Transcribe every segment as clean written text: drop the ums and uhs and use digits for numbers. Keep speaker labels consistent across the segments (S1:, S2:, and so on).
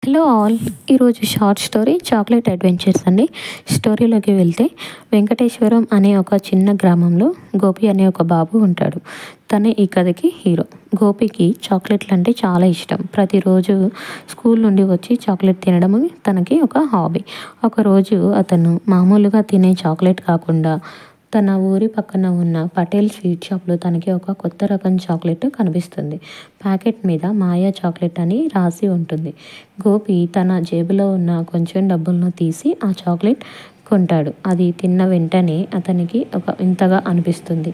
S1: Hello all. ఈరోజు short story chocolate adventures అండి. స్టోరీలోకి వెళ్తే వెంకటేశ్వరం అనే ఒక చిన్న గ్రామంలో గోపి అనే ఒక బాబు ఉంటాడు. తనే ఈ కథకి హీరో. గోపికి చాక్లెట్లు అంటే చాలా ఇష్టం. ప్రతిరోజు స్కూల్ నుండి వచ్చి చాక్లెట్ తినడం తనకి ఒక హాబీ. ఒకరోజు అతను మామూలుగా తినే చాక్లెట్ కాకుండా తన ఊరి పక్కన ఉన్న పటేల్ స్వీట్ షాప్లో తనకి ఒక కొత్త రకం చాక్లెట్ కనిపిస్తుంది. ప్యాకెట్ మీద మాయా చాక్లెట్ అని రాసి ఉంటుంది. గోపి తన జేబులో ఉన్న కొంచెం డబ్బులను తీసి ఆ చాక్లెట్ కొంటాడు. అది తిన్న వెంటనే అతనికి ఒక వింతగా అనిపిస్తుంది.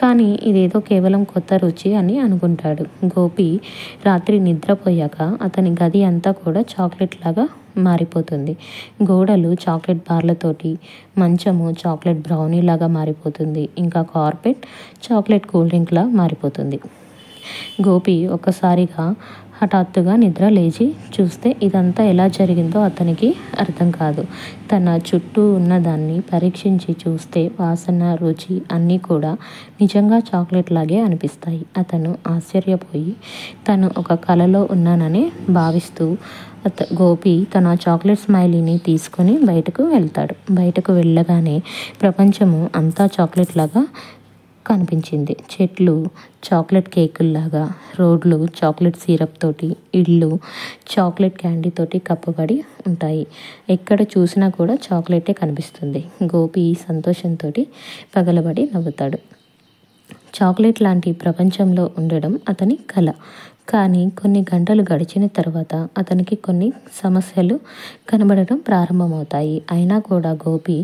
S1: కానీ ఇదేదో కేవలం కొత్త రుచి అని అనుకుంటాడు. గోపి రాత్రి నిద్రపోయాక అతని గది అంతా కూడా చాక్లెట్ లాగా మారిపోతుంది. గోడలు చాక్లెట్ బార్లతోటి, మంచము చాక్లెట్ బ్రౌనీ లాగా మారిపోతుంది. ఇంకా కార్పెట్ చాక్లెట్ కూల్ డ్రింక్లా మారిపోతుంది. గోపి ఒక్కసారిగా హఠాత్తుగా నిద్ర లేచి చూస్తే ఇదంతా ఎలా జరిగిందో అతనికి అర్థం కాదు. తన చుట్టూ ఉన్నదాన్ని పరీక్షించి చూస్తే వాసన, రుచి అన్నీ కూడా నిజంగా చాక్లెట్ లాగే అనిపిస్తాయి. అతను ఆశ్చర్యపోయి తను ఒక కలలో ఉన్నానని భావిస్తూ గోపి తన చాక్లెట్ స్మైలీని తీసుకొని బయటకు వెళ్తాడు. బయటకు వెళ్ళగానే ప్రపంచము అంతా చాక్లెట్ లాగా కనిపించింది. చెట్లు చాక్లెట్ కేకుల్లాగా, రోడ్లు చాక్లెట్ సిరప్ తోటి, ఇళ్ళు చాక్లెట్ క్యాండీ తోటి కప్పబడి ఉంటాయి. ఎక్కడ చూసినా కూడా చాక్లెటే కనిపిస్తుంది. గోపి సంతోషంతో పగలబడి నవ్వుతాడు. చాక్లెట్ లాంటి ప్రపంచంలో ఉండడం అతని కల. కానీ కొన్ని గంటలు గడిచిన తర్వాత అతనికి కొన్ని సమస్యలు కనబడటం ప్రారంభమవుతాయి. అయినా కూడా గోపి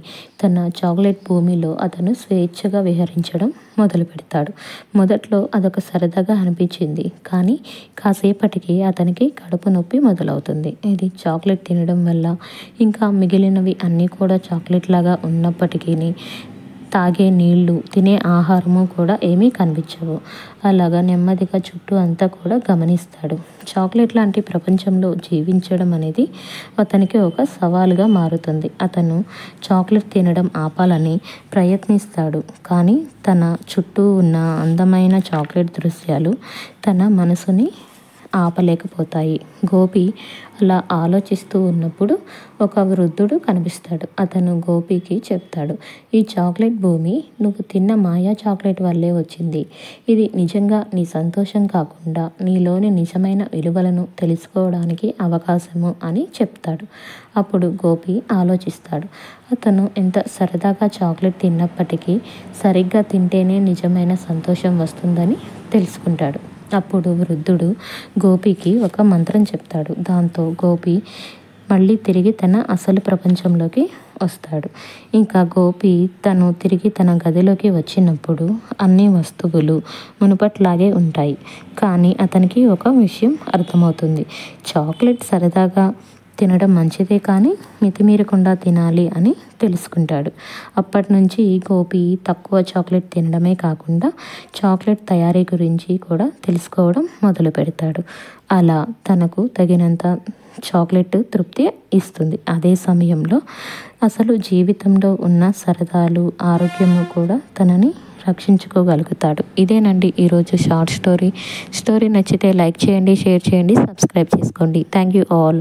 S1: తన చాక్లెట్ భూమిలో అతను స్వేచ్ఛగా విహరించడం మొదలు పెడతాడు. మొదట్లో అదొక సరదాగా అనిపించింది. కానీ కాసేపటికి అతనికి కడుపు నొప్పి మొదలవుతుంది. ఇది చాక్లెట్ తినడం వల్ల. ఇంకా మిగిలినవి అన్నీ కూడా చాక్లెట్ లాగా ఉన్నప్పటికీ తాగే నీళ్లు, తినే ఆహారము కూడా ఏమీ కనిపించవు. అలాగా నెమ్మదిగా చుట్టూ అంతా కూడా గమనిస్తాడు. చాక్లెట్ లాంటి ప్రపంచంలో జీవించడం అనేది అతనికి ఒక సవాలుగా మారుతుంది. అతను చాక్లెట్ తినడం ఆపాలని ప్రయత్నిస్తాడు. కానీ తన చుట్టూ ఉన్న అందమైన చాక్లెట్ దృశ్యాలు తన మనసుని ఆపలేకపోతాయి. గోపి అలా ఆలోచిస్తూ ఉన్నప్పుడు ఒక వృద్ధుడు కనిపిస్తాడు. అతను గోపికి చెప్తాడు, ఈ చాక్లెట్ భూమి నువ్వు తిన్న మాయా చాక్లెట్ వల్లే వచ్చింది. ఇది నిజంగా నీ సంతోషం కాకుండా నీలోని నిజమైన విలువలను తెలుసుకోవడానికి అవకాశము అని చెప్తాడు. అప్పుడు గోపి ఆలోచిస్తాడు. అతను ఎంత సరదాగా చాక్లెట్ తిన్నప్పటికీ సరిగ్గా తింటేనే నిజమైన సంతోషం వస్తుందని తెలుసుకుంటాడు. అప్పుడు వృద్ధుడు గోపికి ఒక మంత్రం చెప్తాడు. దాంతో గోపి మళ్ళీ తిరిగి తన అసలు ప్రపంచంలోకి వస్తాడు. ఇంకా గోపి తను తిరిగి తన గదిలోకి వచ్చినప్పుడు అన్ని వస్తువులు మునుపట్లాగే ఉంటాయి. కానీ అతనికి ఒక విషయం అర్థమవుతుంది. చాక్లెట్ సరదాగా తినడం మంచిదే, కానీ మితిమీరకుండా తినాలి అని తెలుసుకుంటాడు. అప్పటి నుంచి గోపి తక్కువ చాక్లెట్ తినడమే కాకుండా చాక్లెట్ తయారీ గురించి కూడా తెలుసుకోవడం మొదలు పెడతాడు. అలా తనకు తగినంత చాక్లెట్ తృప్తి ఇస్తుంది. అదే సమయంలో అసలు జీవితంలో ఉన్న సరదాలు, ఆరోగ్యము కూడా తనని రక్షించుకోగలుగుతాడు. ఇదేనండి ఈరోజు షార్ట్ స్టోరీ. స్టోరీ నచ్చితే లైక్ చేయండి, షేర్ చేయండి, సబ్స్క్రైబ్ చేసుకోండి. Thank you all.